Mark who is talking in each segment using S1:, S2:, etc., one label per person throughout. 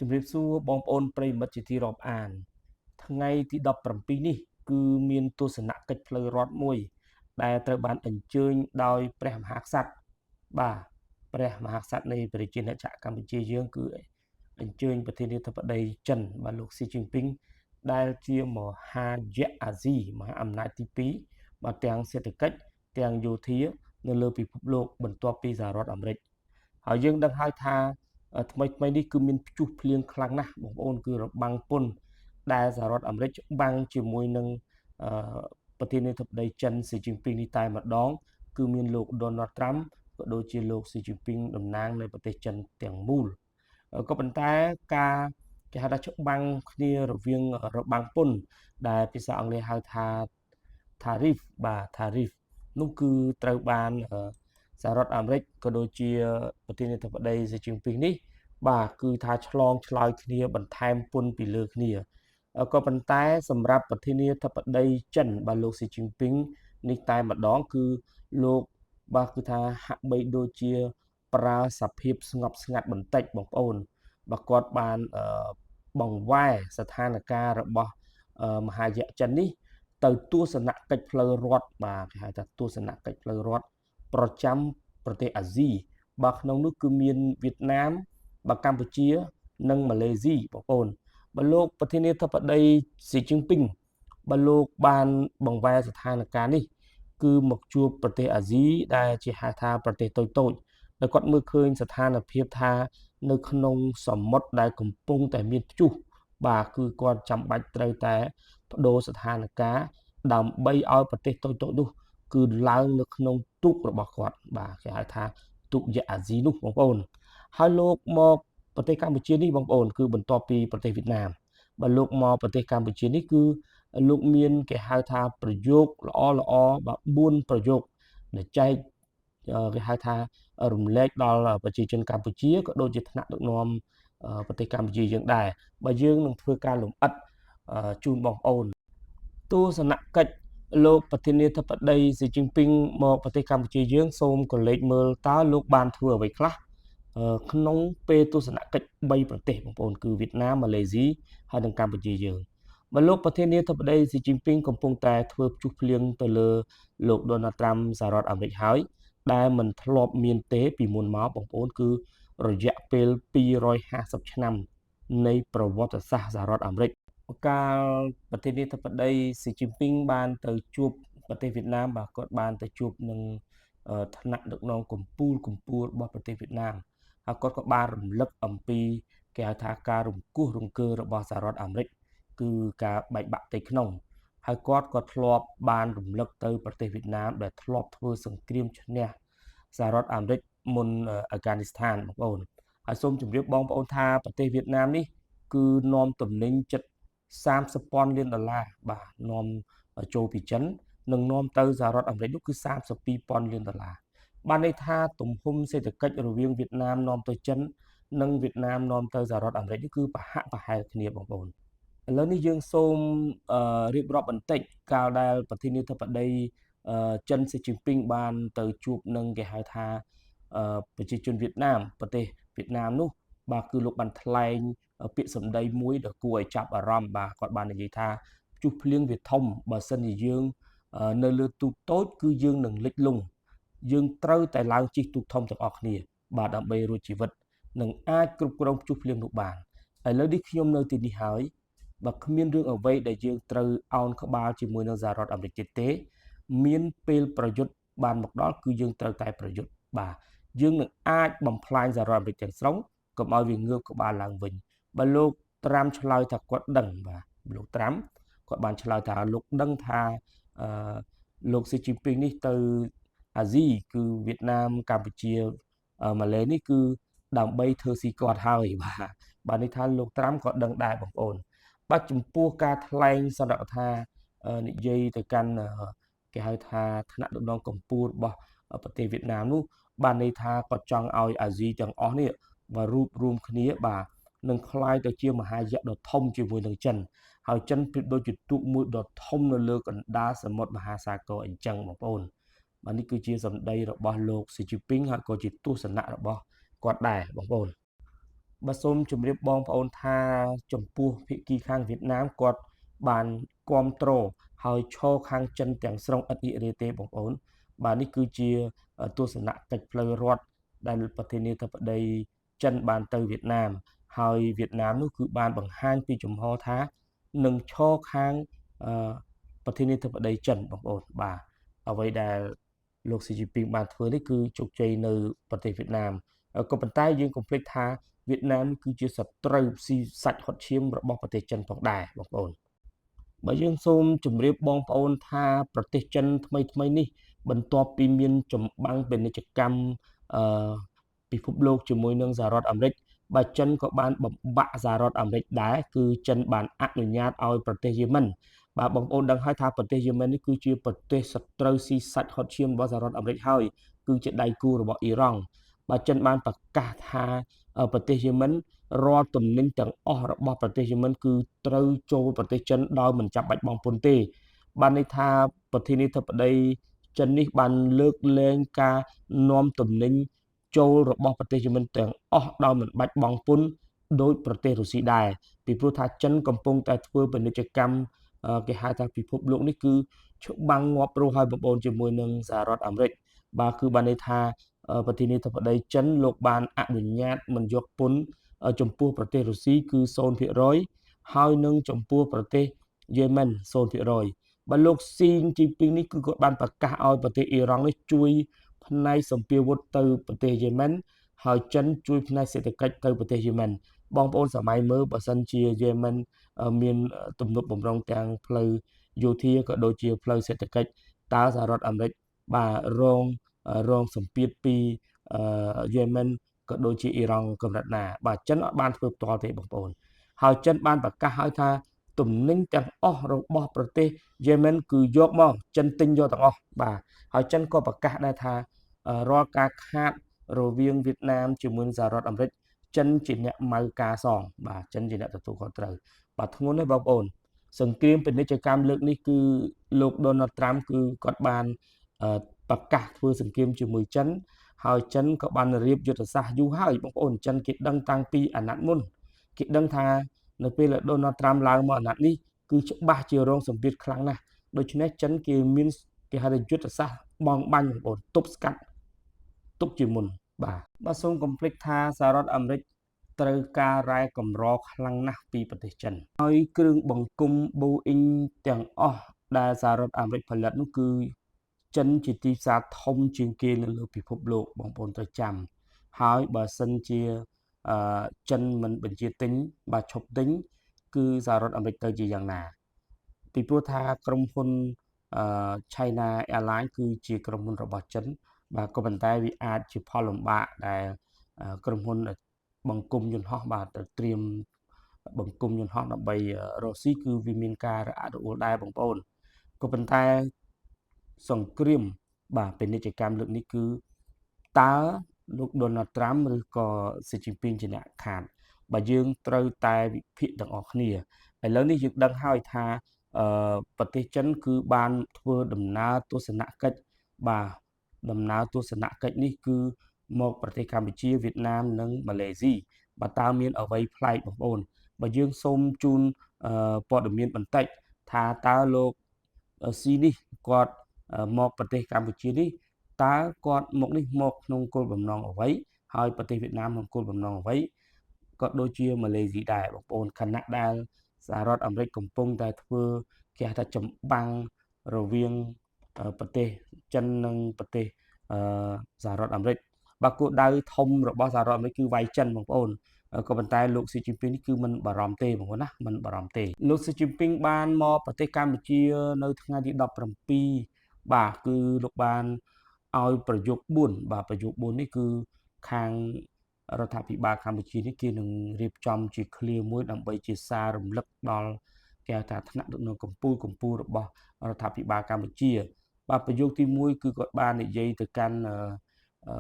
S1: ជំរាបសួរបងប្អូនប្រិយមិត្តជាទីរាប់អានថ្ងៃទី17នេះគឺមានទស្សនកិច្ចផ្លូវរដ្ឋមួយដែលត្រូវបានអញ្ជើញដោយព្រះមហាក្សត្របាទព្រះមហាក្សត្រនៃប្រជាណាចក្រកម្ពុជាយើងគឺអញ្ជើញប្រធានាធិបតីចិនបាទលោកស៊ីជីនពីងដែលជាមហាយៈអាស៊ីមហាអំណាចទី2បាទទាំងសេដ្ឋកិច្ចទាំងយោធានៅលើពិភពលោកបន្ទាប់ពីសហរដ្ឋអាមេរិកហើយយើងដឹងហើយថាថ្មីនេះគឺមានព្យុះភ្លៀងខ្លាំងណាស់បងប្អូនគឺរបាំងពុនដែលសហរដ្ឋអាមេរិកច្បាំងជាមួយនឹងប្រធានាធិបតីចិនស៊ីជីនពីងនេះតែម្ដងគឺមានលោក Donald Trump ក៏ដូចជាលោកស៊ីជីនពីងតំណាងនៃប្រទេសចិនទាំងមូលក៏ប៉ុន្តែការគេហៅថាច្បាំងគ្នារវាងរបាំងពុនដែលភាសាអង់គ្លេសហៅថា tariff បាទ tariff នោះគឺត្រូវបានសហរដ្ឋអាមេរិកក៏ដូចជាប្រធានាធិបតីស៊ីជីនពីងនេះបាទគឺថាឆ្លងឆ្លើយគ្នាបន្ថែមពន្ធពីលើគ្នាក៏ប៉ុន្តែសម្រាប់ប្រធានាធិបតីចិនបាទលោកស៊ីជីនពីងនេះតែម្ដងគឺលោកបាទគឺថាហាក់បីដូចជាប្រើសភាពស្ងប់ស្ងាត់បន្តិចបងប្អូនបើគាត់បានបង្វែរស្ថានភាពរបស់មហាយៈចិននេះទៅទស្សនកិច្ចផ្លូវរដ្ឋបាទគេហៅថាទស្សនកិច្ចផ្លូវរដ្ឋប្រចាំប្រទេសអាស៊ីបាទក្នុងនោះគឺមានវៀតណាមបាទកម្ពុជានិងម៉ាឡេស៊ីបងប្អូនបើលោកប្រធានាធិបតីស៊ីជីនពីងបើលោកបានបង្វែរស្ថានភាពនេះគឺមកជួបប្រទេសអាស៊ីដែលជាហៅថាប្រទេសតូចៗដែលគាត់មើលឃើញស្ថានភាពថានៅក្នុងសមុទ្រដែលកំពុងតែមានព្យុះបាទគឺគាត់ចាំបាច់ត្រូវតែបដូរស្ថានភាពដើម្បីឲ្យប្រទេសតូចៗនោះគឺឡើងនៅក្នុងទូករបស់គាត់បាទគេហៅថាទូកយៈអាស៊ីនោះបងប្អូនហើយលោកមកប្រទេសកម្ពុជានេះបងប្អូនគឺបន្ទាប់ពីប្រទេសវៀតណាមបើលោកមកប្រទេសកម្ពុជានេះគឺលោកមានគេហៅថាប្រយោគល្អបាទ4ប្រយោគដែលចែកគេហៅថារំលែកដល់ប្រជាជនកម្ពុជាក៏ដូចជាថ្នាក់ដឹកនាំប្រទេសកម្ពុជាយើងដែរបើយើងនឹងធ្វើការលំអិតជូនបងប្អូនទស្សនកិច្ចលោកប្រធានាធិបតីស៊ីជីនពីងមកប្រទេសកម្ពុជាយើងសូមកលេចមើលតើលោកបានធ្វើអ្វីខ្លះក្នុងពេលទស្សនកិច្ច3ប្រទេសបងប្អូនគឺវៀតណាមម៉ាឡេស៊ីហើយនិងកម្ពុជាយើងបើលោកប្រធានាធិបតីស៊ីជីនពីងកំពុងតែធ្វើព្យុះភ្លៀងទៅលើលោក Donald Trump សហរដ្ឋអាមេរិកហើយដែលមិនធ្លាប់មានទេពីមុនមកបងប្អូនគឺរយៈពេល250ឆ្នាំនៃប្រវត្តិសាស្ត្រសហរដ្ឋអាមេរិកកាលប្រធានាធិបតីស៊ីជីនពីងបានទៅជួបប្រទេសវៀតណាមបាទគាត់បានទៅជួបនឹងថ្នាក់ដឹកនាំកម្ពុជារបស់ប្រទេសវៀតណាមហើយគាត់ក៏បានរំលឹកអំពីគេហៅថាការរង្គោះរង្គើរបស់សហរដ្ឋអាមេរិកគឺការបែកបាក់ផ្ទៃក្នុងហើយគាត់ក៏ធ្លាប់បានរំលឹកទៅប្រទេសវៀតណាមដែលធ្លាប់ធ្វើសង្គ្រាមឈ្នះសហរដ្ឋអាមេរិកមុនអាហ្គានីស្ថានបងប្អូនហើយសូមជម្រាបបងប្អូនថាប្រទេសវៀតណាមនេះគឺនាំទំនិញចិត្ត30ពាន់លានដុល្លារបាទនាំចូលពីចិននិងនាំទៅសហរដ្ឋអាមេរិកនោះគឺ32ពាន់លានដុល្លារបានន័យថាទំហំសេដ្ឋកិច្ចរវាងវៀតណាមនាំទៅចិននិងវៀតណាមនាំទៅសហរដ្ឋអាមេរិកនេះគឺប្រហាក់ប្រហែលគ្នាបងប្អូនឥឡូវនេះយើងសូមរៀបរាប់បន្តិចកាលដែលប្រធានាធិបតីចិនស៊ីជីនពីងបានទៅជួបនឹងគេហៅថាប្រជាជនវៀតណាមប្រទេសវៀតណាមនោះបាទគឺលោកបានថ្លែងពាក្យសម្ដីមួយដែលគួរឲ្យចាប់អារម្មណ៍បាទគាត់បាននិយាយថាព្យុះភ្លៀងវាធំបើសិនជាយើងនៅលើទូកតូចគឺយើងនឹងលិចលង់យើងត្រូវតែឡើងជិះទូកធំទាំងអស់គ្នាបាទដើម្បីរួចជីវិតនឹងអាចគ្រប់គ្រងព្យុះភ្លៀងនោះបានឥឡូវនេះខ្ញុំនៅទីនេះហើយបើគ្មានរឿងអ្វីដែលយើងត្រូវអោនក្បាលជាមួយនឹងសហរដ្ឋអាមេរិកទៀតទេមានពេលប្រយុទ្ធបានមកដល់គឺយើងត្រូវតែប្រយុទ្ធបាទយើងនឹងអាចបំផ្លាញសហរដ្ឋអាមេរិកទាំងស្រុងកុំឲ្យវាងើបក្បាលឡើងវិញបើលោកត្រាំឆ្លើយថាគាត់ដឹងបាទលោកត្រាំគាត់បានឆ្លើយថាលោកដឹងថាលោកស៊ីជីនពីងនេះទៅអាស៊ីគឺវៀតណាមកម្ពុជាម៉ាឡេនេះគឺដើម្បីធ្វើស៊ីគាត់ហើយបាទនេះថាលោកត្រាំក៏ដឹងដែរបងប្អូនបាទចំពោះការថ្លែងសន្និដ្ឋាននិយាយទៅកាន់គេហៅថាថ្នាក់ដឹកនាំកម្ពុជារបស់ប្រទេសវៀតណាមនោះបានន័យថាគាត់ចង់ឲ្យអាស៊ីទាំងអស់នេះមករួបរวมគ្នាបាទនឹងคล้ายទៅជាមហាយៈដ៏ធំជាមួយនឹងចិនហើយចិនប្រៀបដូចជាទូកមួយដ៏ធំនៅលើកណ្ដាលសមុទ្រមហាសាគរអញ្ចឹងបងប្អូនបាទនេះគឺជាសម្ដីរបស់លោកស៊ីជីនពីងហើយក៏ជាទស្សនៈរបស់គាត់ដែរបងប្អូន បាទសូមជម្រាបបងប្អូនថាចំពោះភាគីខាងវៀតណាមគាត់បានគាំទ្រហើយឈរខាងចិនទាំងស្រុងឥតនិរាទេបងប្អូនបាទនេះគឺជាទស្សនកិច្ចផ្លូវរដ្ឋដែលប្រធានាធិបតីចិនបានទៅវៀតណាមហើយវៀតណាមនោះគឺបានបង្ហាញពីជំហរថានឹងឈរខាងប្រធានាធិបតីចិនបងប្អូនបាទអ្វីដែលលោកស៊ីជីពីងបានធ្វើនេះគឺជោគជ័យនៅប្រទេសវៀតណាមក៏ប៉ុន្តែយើងកុំភ្លេចថាវៀតណាមគឺជាសត្រូវស៊ីសាច់ហុតឈាមរបស់ប្រទេសចិនផងដែរបងប្អូនបើយើងសូមជម្រាបបងប្អូនថាប្រទេសចិនថ្មីនេះបន្ទាប់ពីមានចម្បាំងពាណិជ្ជកម្មពិភពលោកជាមួយនឹងសហរដ្ឋអាមេរិកបាទចិនក៏បានបំបាក់សហរដ្ឋអាមេរិកដែរគឺចិនបានអនុញ្ញាតឲ្យប្រទេសយេម៉ិនបាទបងប្អូនដឹងហើយថាប្រទេសយេម៉ិននេះគឺជាប្រទេសសត្រូវស៊ីសាច់ហុតឈាមរបស់សហរដ្ឋអាមេរិកហើយគឺជាដៃគូរបស់អ៊ីរ៉ង់បាទចិនបានប្រកាសថាប្រទេសយេម៉ិនរាល់ទំនិញទាំងអស់របស់ប្រទេសយេម៉ិនគឺត្រូវចូលប្រទេសចិនដោយមិនចាំបាច់បង់ពន្ធទេបានន័យថាប្រធានាធិបតីចិននេះបានលើកលែងការនាំទំនិញចូលរបស់ប្រទេសយេម៉ិនទាំងអស់ដោយមិនបាច់បង់ពន្ធដោយប្រទេសរុស្ស៊ីដែរពីព្រោះថាចិនកំពុងតែធ្វើពាណិជ្ជកម្មគេហៅថាពិភពលោកនេះគឺច្បាំងងាប់រស់ហើយបងប្អូនជាមួយនឹងសហរដ្ឋអាមេរិកបាទគឺបានន័យថាប្រធានាធិបតីចិនលោកបានអនុញ្ញាតមិនយកពន្ធចំពោះប្រទេសរុស្ស៊ីគឺ 0% ហើយនឹងចំពោះប្រទេសយេម៉ិន 0%បាទលោកស៊ីជីពីងនេះគឺគាត់បានប្រកាសឲ្យប្រទេសអ៊ីរ៉ង់នេះជួយផ្នែកសម្ភារវុធទៅប្រទេសយេម៉ិនហើយចិនជួយផ្នែកសេដ្ឋកិច្ចទៅប្រទេសយេម៉ិនបងប្អូនសម័យមើលបើសិនជាយេម៉ិនមានទំនប់បំរុងទាំងផ្លូវយោធាក៏ដូចជាផ្លូវសេដ្ឋកិច្ចតើសហរដ្ឋអាមេរិកបាទរងសម្ពាធពីយេម៉ិនក៏ដូចជាអ៊ីរ៉ង់កម្រិតណាបាទចិនអត់បានធ្វើផ្ទាល់ទេបងប្អូនហើយចិនបានប្រកាសឲ្យថាទំនិញទាំងអស់របស់ប្រទេសយេម៉ិនគឺយកមកចិនទិញយកទាំងអស់បាទហើយចិនក៏ប្រកាសដែរថារាល់ការខាតរវាងវៀតណាមជាមួយសហរដ្ឋអាមេរិកចិនជាអ្នកម៉ៅការសងបាទចិនជាអ្នកទទួលខុសត្រូវបាទធ្ងន់ណាស់បងប្អូនសង្គ្រាមពាណិជ្ជកម្មលើកនេះគឺលោក Donald Trump គឺគាត់បានប្រកាសធ្វើសង្គ្រាមជាមួយចិនហើយចិនក៏បានរៀបយុទ្ធសាស្ត្រយូរហើយបងប្អូនចិនគេដឹងតាំងពីអាណត្តិមុនគេដឹងថានៅពេលដែល Donald Trump ឡើងមកអាណត្តិនេះគឺច្បាស់ជារងសម្ពាធខ្លាំងណាស់ដូច្នេះចិនគេមានគេហៅថាយុទ្ធសាស្ត្របងបាញ់បងប្អូនទប់ស្កាត់ទុកជាមុនបាទសូមកុំភ្លេចថាសហរដ្ឋអាមេរិកត្រូវការរ៉ែកម្រខ្លាំងណាស់ពីប្រទេសចិនហើយគ្រឿងបង្គុំ Boeing ទាំងអស់ដែលសហរដ្ឋអាមេរិកផលិតនោះគឺចិនជាទីផ្សារធំជាងគេនៅលើពិភពលោកបងប្អូនត្រូវចាំហើយបើសិនជាចិនមិនបញ្ជាទិញបាទឈប់ទិញគឺសហរដ្ឋអាមេរិកទៅជាយ៉ាងណាពីព្រោះថាក្រុមហ៊ុនChina Airlines គឺជាក្រុមហ៊ុនរបស់ចិនបាទក៏ប៉ុន្តែវាអាចជាផលលំបាកដែលក្រុមហ៊ុនបង្គំយន្តហោះបាទត្រូវត្រៀមបង្គំយន្តហោះដើម្បីរកស៊ីគឺវាមានការរអាក់រអួលដែរបងប្អូនក៏ប៉ុន្តែសង្គ្រាមបាទពាណិជ្ជកម្មលើកនេះគឺតើលោក Donald Trump ឬក៏ស៊ីជីនពីងជាអ្នកខាតបើយើងត្រូវតែវិភាគទាំងអស់គ្នាឥឡូវនេះយើងដឹងហើយថាប្រទេសចិនគឺបានធ្វើដំណើរទស្សនកិច្ចបាទដំណើរទស្សនកិច្ចនេះគឺមកប្រទេសកម្ពុជាវៀតណាមនិងម៉ាឡេស៊ីបាទតើមានអ្វីប្លែកបងប្អូនបើយើងសូមជូនព័ត៌មានបន្តិចថាតើលោកស៊ីនេះគាត់មកប្រទេសកម្ពុជានេះតើគាត់មកនេះមកក្នុងគោលបំណងអ្វីហើយប្រទេសវៀតណាមក្នុងគោលបំណងអ្វីក៏ដូចជាម៉ាឡេស៊ីដែរបងប្អូនខណៈដែលសហរដ្ឋអាមេរិកកំពុងតែធ្វើគេហៅថាចម្បាំងរវាងប្រទេសចិននិងប្រទេសសហរដ្ឋអាមេរិកបាទគោលដៅធំរបស់សហរដ្ឋអាមេរិកគឺវាយចិនបងប្អូនក៏ប៉ុន្តែលោកស៊ីជីនពីងនេះគឺមិនបារម្ភទេបងប្អូនណាមិនបារម្ភទេលោកស៊ីជីនពីងបានមកប្រទេសកម្ពុជានៅថ្ងៃទី17បាទគឺលោកបានឲ្យប្រយោគ4បាទប្រយោគ4នេះគឺខាងរដ្ឋាភិបាលកម្ពុជានេះគេនឹងរៀបចំជាឃ្លាមួយដើម្បីជាសាររំលឹកដល់គេហៅថាថ្នាក់ដឹកនាំកម្ពុជារបស់រដ្ឋាភិបាលកម្ពុជាបាទប្រយោគទី1គឺគាត់បាននិយាយទៅកាន់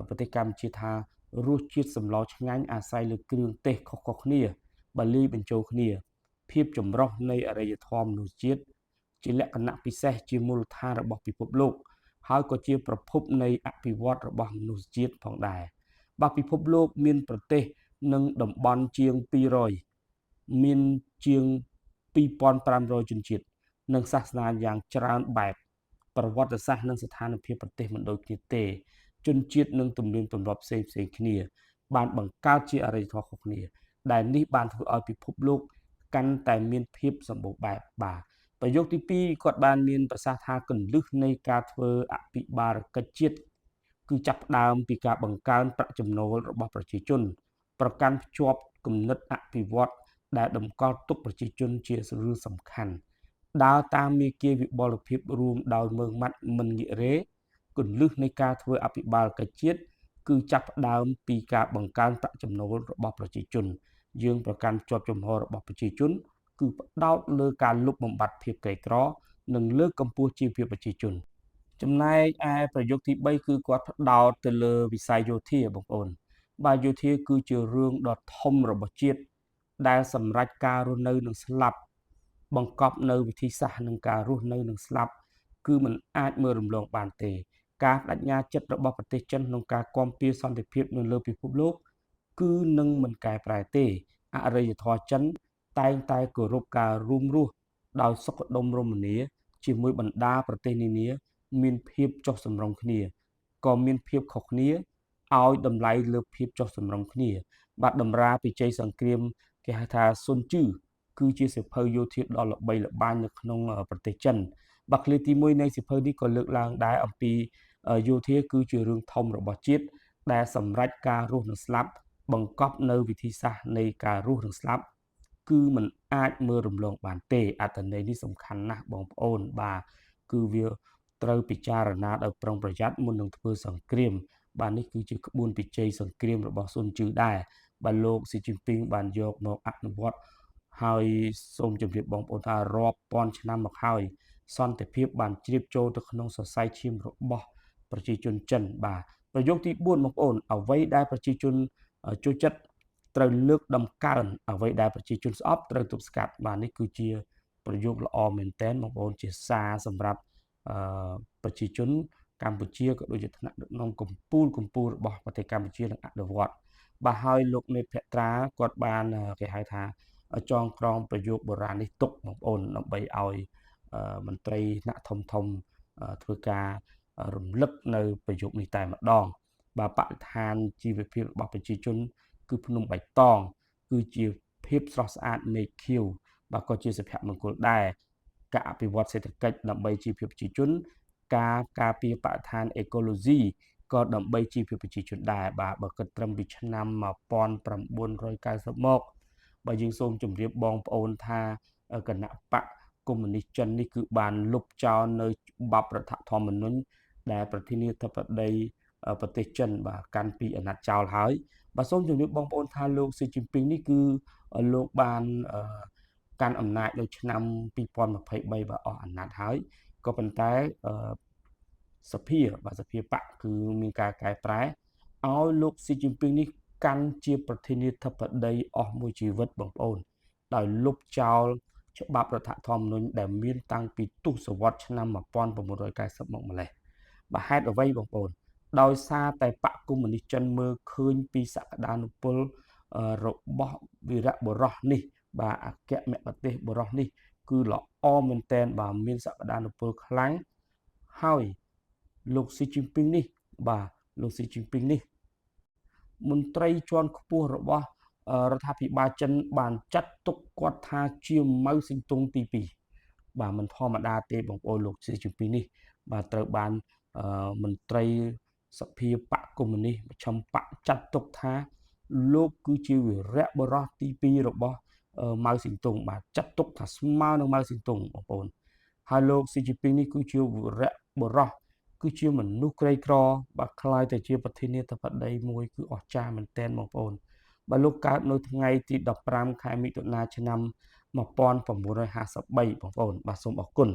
S1: ប្រទេសកម្ពុជាថារសជាតិសម្លឆ្ងាញ់អាស្រ័យលើគ្រឿងទេសខុសៗគ្នាបើលាយបញ្ចូលគ្នាភាពចម្រុះនៃអរិយធម៌មនុស្សជាតិជាលក្ខណៈពិសេសជាមូលដ្ឋានរបស់ពិភពលោកហើយក៏ជាប្រភពនៃអភិវឌ្ឍរបស់មនុស្សជាតិផងដែរបាទពិភពលោកមានប្រទេស និងតំបន់ជាង200មានជាង2500ជនជាតិនិងសាសនាយ៉ាងច្រើនបែបប្រវត្តិសាស្ត្រនិងស្ថានភាពប្រទេសមិនដូចគ្នាទេជនជាតិនិងទំនៀមទម្លាប់ផ្សេងៗគ្នាបានបង្កើតជាអរិយធម៌ខុសគ្នាដែលនេះបានធ្វើឲ្យពិភពលោកកាន់តែមានភាពសម្បូរបែបបាទប្រយោគទី2គាត់បានមានប្រសាសន៍ថាគន្លឹះនៃការធ្វើអភិបាលកិច្ចជាតិគឺចាប់ផ្ដើមពីការបង្កើនប្រាក់ចំណូលរបស់ប្រជាជនប្រកាន់ភ្ជាប់គំនិតអភិវឌ្ឍដែលតម្កល់ទុកប្រជាជនជារឿងសំខាន់ដើរតាមមាគ៌ាវិបុលភាពរួមដោយមើងម៉ាត់មិនងាករេគន្លឹះនៃការធ្វើអភិបាលកិច្ចជាតិគឺចាប់ផ្ដើមពីការបង្កើនប្រាក់ចំណូលរបស់ប្រជាជនយើងប្រកាន់ជាប់ជំហររបស់ប្រជាជនគឺផ្ដោតលើការលុបបំបាត់ភាពក្រីក្រនិងលើកកម្ពស់ជីវភាពប្រជាជនចំណែកឯប្រយោគទី3គឺគាត់ផ្ដោតទៅលើវិស័យយោធាបងប្អូនបាទយោធាគឺជារឿងដ៏ធំរបស់ជាតិដែលសម្រេចការរស់នៅនិងស្លាប់បង្កប់នៅវិធីសាស្ត្រនឹងការរស់នៅនិងស្លាប់គឺมันអាចមើលរំលងបានទេការបដិញ្ញាចិត្តរបស់ប្រទេសចិនក្នុងការគាំពៀសន្តិភាពនៅលើពិភពលោកគឺនឹងមិនកែប្រែទេអរិយធម៌ចិនតែងតែគោរពការរួមរស់ដោយសុខដុមរមនាជាមួយបណ្ដាប្រទេសនានាមានភាពចុះសម្រុងគ្នាក៏មានភាពខុសគ្នាឲ្យតម្លៃលើភាពចុះសម្រុងគ្នាបាទតម្រាពីជ័យសង្គ្រាមគេហៅថាស៊ុនជឺគឺជាសៀវភៅយោធាដ៏ល្បីល្បាញនៅក្នុងប្រទេសចិនបាទឃ្លាទី1នៃសៀវភៅនេះក៏លើកឡើងដែរអំពីយោធាគឺជារឿងធំរបស់ជាតិដែលសម្រេចការរស់និងស្លាប់បង្កប់នៅវិធីសាស្ត្រនៃការរស់និងស្លាប់គឺมันអាចមើលរំលងបានទេអត្ថន័យនេះសំខាន់ណាស់បងប្អូនបាទគឺវាត្រូវពិចារណាដោយប្រុងប្រយ័ត្នមុននឹងធ្វើសង្គ្រាមបាទនេះគឺជាក្បួនពិជ័យសង្គ្រាមរបស់ស៊ុនជឺដែរបាទលោកស៊ីជីនពីងបានយកមកអនុវត្តហើយសូមជម្រាបបងប្អូនថារាប់ពាន់ឆ្នាំមកហើយសន្តិភាពបានជ្រាបចូលទៅក្នុងសរសៃឈាមរបស់ប្រជាជនចិនបាទប្រយោគទី4បងប្អូនអ្វីដែលប្រជាជនចូលចិត្តត្រូវលើកដំកើងអ្វីដែលប្រជាជនស្អប់ត្រូវទប់ស្កាត់បាទនេះគឺជាប្រយោគល្អមែនទែនបងប្អូនជាសារសម្រាប់ប្រជាជនកម្ពុជាក៏ដូចជាថ្នាក់ដឹកនាំកម្ពុជារបស់ប្រទេសកម្ពុជានឹងអនុវត្តបាទហើយលោកមេភក្ត្រាគាត់បានគេហៅថាចងក្រងប្រយោគបុរាណនេះទុកបងប្អូនដើម្បីឲ្យមន្ត្រីថ្នាក់ធំធ្វើការរំលឹកនៅប្រយោគនេះតែម្ដងបាទបរិស្ថានជីវភាពរបស់ប្រជាជនគឺភ្នំបៃតងគឺជាភាពស្រស់ស្អាតមេឃខៀវបាទក៏ជាសុភមង្គលដែរការអភិវឌ្ឍសេដ្ឋកិច្ចដើម្បីជីវភាពប្រជាជនការការពារបរិស្ថានអេកូឡូស៊ីក៏ដើម្បីជីវភាពប្រជាជនដែរបាទបើគិតត្រឹមពីឆ្នាំ1990មកបើយើងសូមជម្រាបបងប្អូនថាគណៈបកកុម្មុយនីសចិននេះគឺបានលុបចោលនៅច្បាប់រដ្ឋធម្មនុញ្ញដែលប្រធានាធិបតីប្រទេសចិនបាទកាន់ពីអាណត្តិចោលហើយបាទសូមជម្រាបបងប្អូនថាលោកស៊ីជីនពីងនេះគឺលោកបានកាន់អំណាចនៅឆ្នាំ2023បាទអស់អាណត្តិហើយក៏ប៉ុន្តែសភាបកគឺមានការកែប្រែឲ្យលោកស៊ីជីនពីងនេះកាន់ជាប្រធានាធិបតីអស់មួយជីវិតបងប្អូនដោយលុបចោលច្បាប់រដ្ឋធម្មនុញ្ញដែលមានតាំងពីទសវត្សរ៍ឆ្នាំ1990មកម្លេះបាទហេតុអ្វីបងប្អូនដោយសារតែបកកុម្មុយនីសចិនមើលឃើញពីសក្តានុពលរបស់វីរបុរសនេះបាទអគ្គមគ្គុទ្ទេសក៍បុរសនេះគឺល្អមែនតែនបាទមានសក្តានុពលខ្លាំងហើយលោកស៊ីជីនពីងនេះបាទលោកស៊ីជីនពីងនេះមន្ត្រីជាន់ខ្ពស់របស់រដ្ឋាភិបាលចិនបានចាត់ទុកគាត់ថាជាម៉ៅស៊ីនតុងទី2បាទមិនធម្មតាទេបងប្អូនលោកស៊ីជីនពីងនេះបាទត្រូវបានមន្ត្រីសភាបកកុម្មុយនីសមជ្ឈិមបកចាត់ទុកថាលោកគឺជាវីរៈបុរសទី2របស់ម៉ៅស៊ីនតុងបាទចាត់ទុកថាស្មើនឹងម៉ៅស៊ីនតុងបងប្អូនហើយលោកស៊ីជីនពីងនេះគឺជាវីរៈបុរសគឺជាមនុស្សក្រីក្របាទខ្លាយទៅជាប្រធានាធិបតីមួយគឺអស្ចារ្យមែនទែនបងប្អូនបាទលោកកើតនៅថ្ងៃទី15ខែមិថុនាឆ្នាំ1953បងប្អូនបាទសូមអរគុណ